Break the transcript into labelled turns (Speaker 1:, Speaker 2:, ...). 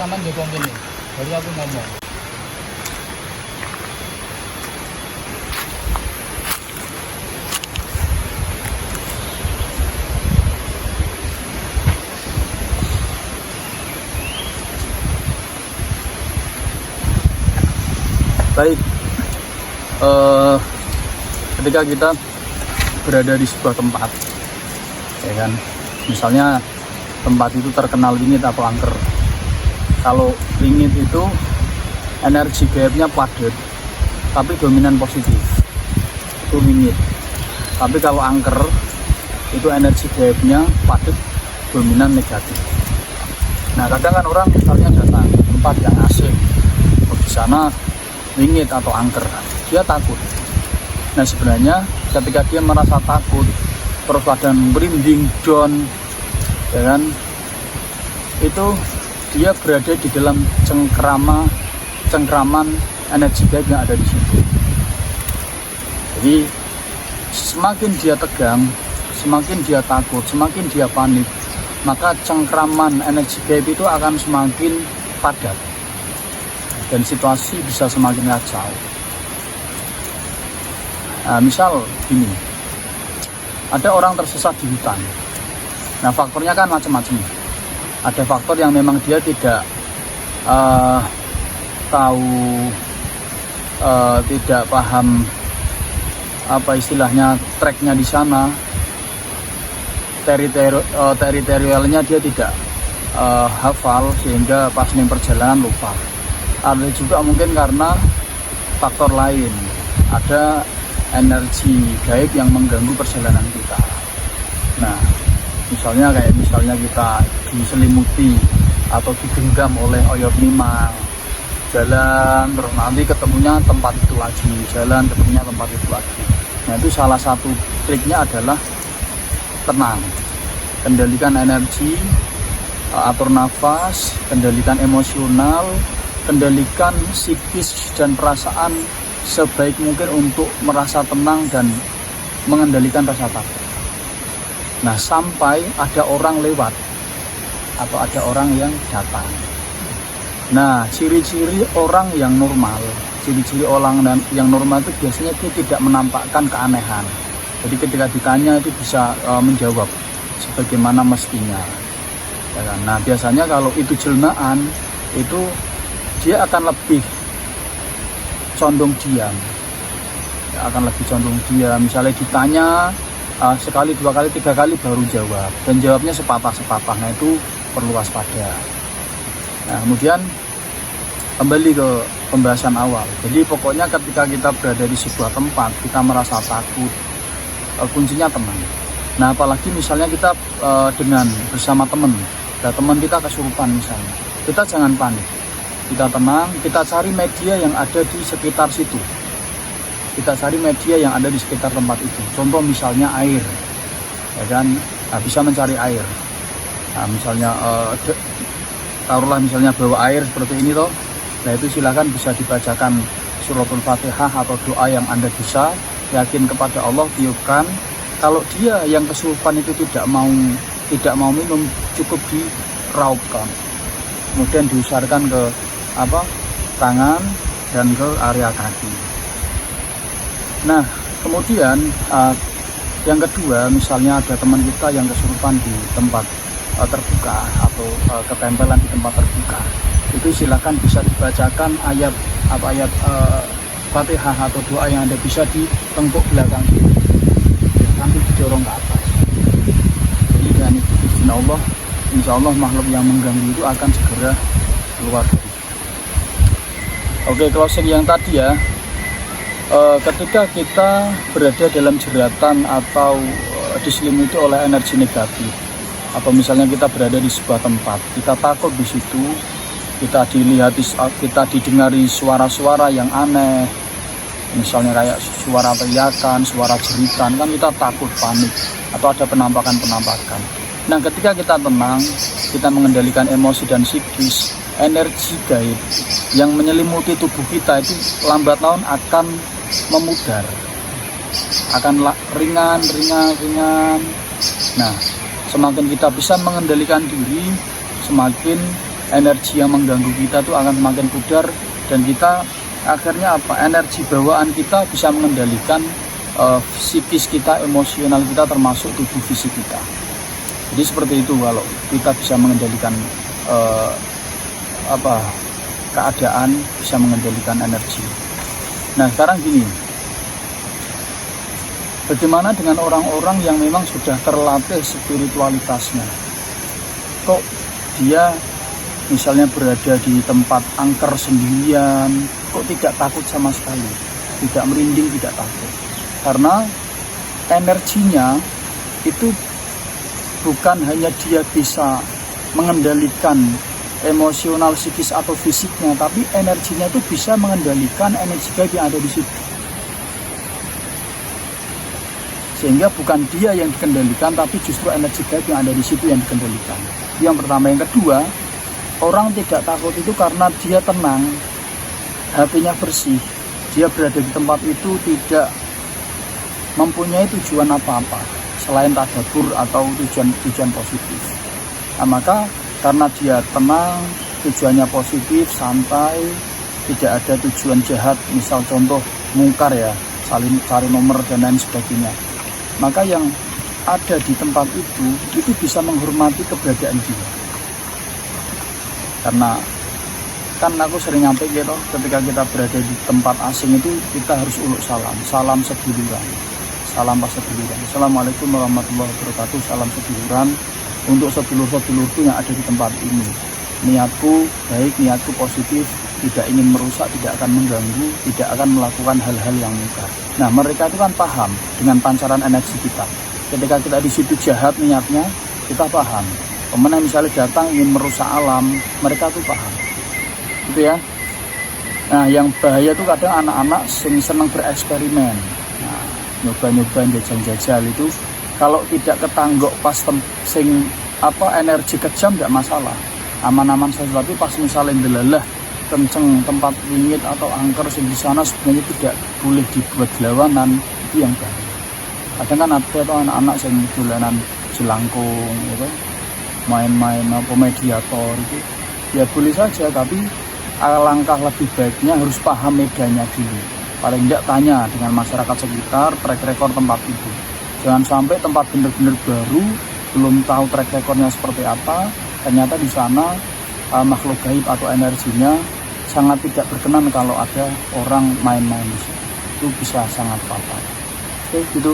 Speaker 1: Taman Joko gini, baru aku ngomong.
Speaker 2: Baik, ketika kita berada di sebuah tempat, ya kan, misalnya tempat itu terkenal wingit atau angker. Kalau wingit itu energi gaibnya padat, tapi dominan positif, itu wingit. Tapi kalau angker itu energi gaibnya padat, dominan negatif. Nah, kadang kan orang misalnya datang ke tempat yang asing, di sana wingit atau angker, dia takut. Nah, sebenarnya ketika dia merasa takut, terus badan merinding, down, ya kan, itu dia berada di dalam cengkraman energi gaib yang ada di situ. Jadi semakin dia tegang, semakin dia takut, semakin dia panik, maka cengkraman energi gaib itu akan semakin padat dan situasi bisa semakin kacau. Nah, misal gini, ada orang tersesat di hutan. Nah, faktornya kan macam-macam. Ada faktor yang memang dia tidak tahu, tidak paham apa istilahnya treknya di sana, teritorialnya dia tidak hafal sehingga pas di perjalanan lupa. Ada juga mungkin karena faktor lain, ada energi gaib yang mengganggu perjalanan kita. Nah, misalnya kita diselimuti atau digenggam oleh oyot nimang, jalan terus nanti ketemunya tempat itu lagi, jalan ketemunya tempat itu lagi. Nah, itu salah satu triknya adalah tenang, kendalikan energi, atur nafas, kendalikan emosional, kendalikan psikis dan perasaan sebaik mungkin untuk merasa tenang dan mengendalikan rasa takut. Nah, sampai ada orang lewat atau ada orang yang datang. Nah, ciri-ciri orang yang normal, ciri-ciri orang yang normal itu biasanya dia tidak menampakkan keanehan. Jadi ketika ditanya itu bisa menjawab sebagaimana mestinya. Ya kan? Nah, biasanya kalau itu jelmaan itu dia akan lebih condong diam. Ya, akan lebih condong diam. Misalnya ditanya sekali, dua kali, tiga kali baru jawab, dan jawabnya sepatah-sepatah. Nah, itu perlu waspada. Nah, kemudian kembali ke pembahasan awal. Jadi pokoknya ketika kita berada di sebuah tempat, kita merasa takut, kuncinya tenang. Nah, apalagi misalnya kita dengan bersama teman, nah, teman kita kesurupan misalnya, kita jangan panik, kita tenang, kita cari media yang ada di sekitar situ. Kita cari media yang ada di sekitar tempat itu. Contoh misalnya air, ya kan? Nah, bisa mencari air. Nah, misalnya taruhlah misalnya bawa air seperti ini toh. Nah, itu silakan bisa dibacakan suratul Fatihah atau doa yang Anda bisa, yakin kepada Allah, tiupkan. Kalau dia yang kesurupan itu tidak mau minum, cukup diraupkan. Kemudian diusarkan ke tangan dan ke area kaki. Nah, kemudian yang kedua, misalnya ada teman kita yang kesurupan di tempat terbuka atau ketempelan di tempat terbuka, itu silakan bisa dibacakan ayat Fatihah atau doa yang Anda bisa di tengkuk belakang kiri, nanti didorong ke atas. Jadi dengan izin Allah, insya Allah makhluk yang mengganggu itu akan segera keluar. Oke, closing yang tadi ya. Ketika kita berada dalam jeratan atau diselimuti oleh energi negatif, atau misalnya kita berada di sebuah tempat, kita takut di situ, kita didengari suara-suara yang aneh, misalnya kayak suara teriakan, suara jeritan, kan kita takut, panik, atau ada penampakan. Nah, ketika kita tenang, kita mengendalikan emosi dan psikis, energi gaib yang menyelimuti tubuh kita itu lambat laun akan memudar, akan ringan. Nah, semakin kita bisa mengendalikan diri, semakin energi yang mengganggu kita itu akan semakin pudar, dan kita akhirnya energi bawaan kita bisa mengendalikan psikis kita, emosional kita, termasuk tubuh fisik kita. Jadi seperti itu kalau kita bisa mengendalikan keadaan, bisa mengendalikan energi. Nah sekarang gini, bagaimana dengan orang-orang yang memang sudah terlatih spiritualitasnya? Kok dia misalnya berada di tempat angker sendirian, kok tidak takut sama sekali, tidak merinding, tidak takut? Karena energinya itu bukan hanya dia bisa mengendalikan emosional, psikis atau fisiknya, tapi energinya itu bisa mengendalikan energi gaib yang ada di situ. Sehingga bukan dia yang dikendalikan, tapi justru energi gaib yang ada di situ yang dikendalikan. Yang pertama. Yang kedua, orang tidak takut itu karena dia tenang, hatinya bersih, dia berada di tempat itu tidak mempunyai tujuan apa-apa selain tadabbur atau tujuan positif. Nah, maka karena dia tenang, tujuannya positif, santai, tidak ada tujuan jahat, misal contoh mungkar ya, saling cari nomor dan lain sebagainya, maka yang ada di tempat itu bisa menghormati keberadaan dia. Karena kan aku sering nyampe gitu, ketika kita berada di tempat asing itu kita harus uluk salam seduluran, salam pas seduluran. Assalamualaikum warahmatullahi wabarakatuh, salam seduluran untuk sedulur-sedulurku yang ada di tempat ini. Niatku baik, niatku positif, tidak ingin merusak, tidak akan mengganggu, tidak akan melakukan hal-hal yang mungkar. Nah mereka itu kan paham dengan pancaran energi kita. Ketika kita di situ jahat niatnya, kita paham. Kemudian misalnya datang ingin merusak alam, mereka tuh paham, gitu ya. Nah yang bahaya tuh kadang anak-anak senang bereksperimen, nah, nyoba-nyoba jajal-jajal itu, kalau tidak ketanggok pas energi kejam nggak masalah, aman-aman saja. Tapi pas misalnya delalah kenceng tempat wingit atau angker di sana, sebenarnya tidak boleh dibuat lawanan, itu yang bahaya. Kadang kan ada tuh anak-anak yang dolanan jelangkung, gitu, main-main mediator itu, ya boleh saja, tapi alangkah lebih baiknya harus paham medannya dulu. Paling tidak tanya dengan masyarakat sekitar track record tempat itu. Jangan sampai tempat benar-benar baru, belum tahu track recordnya seperti apa, ternyata di sana makhluk gaib atau energinya sangat tidak berkenan kalau ada orang main-main di situ. Itu bisa sangat fatal. Oke, gitu.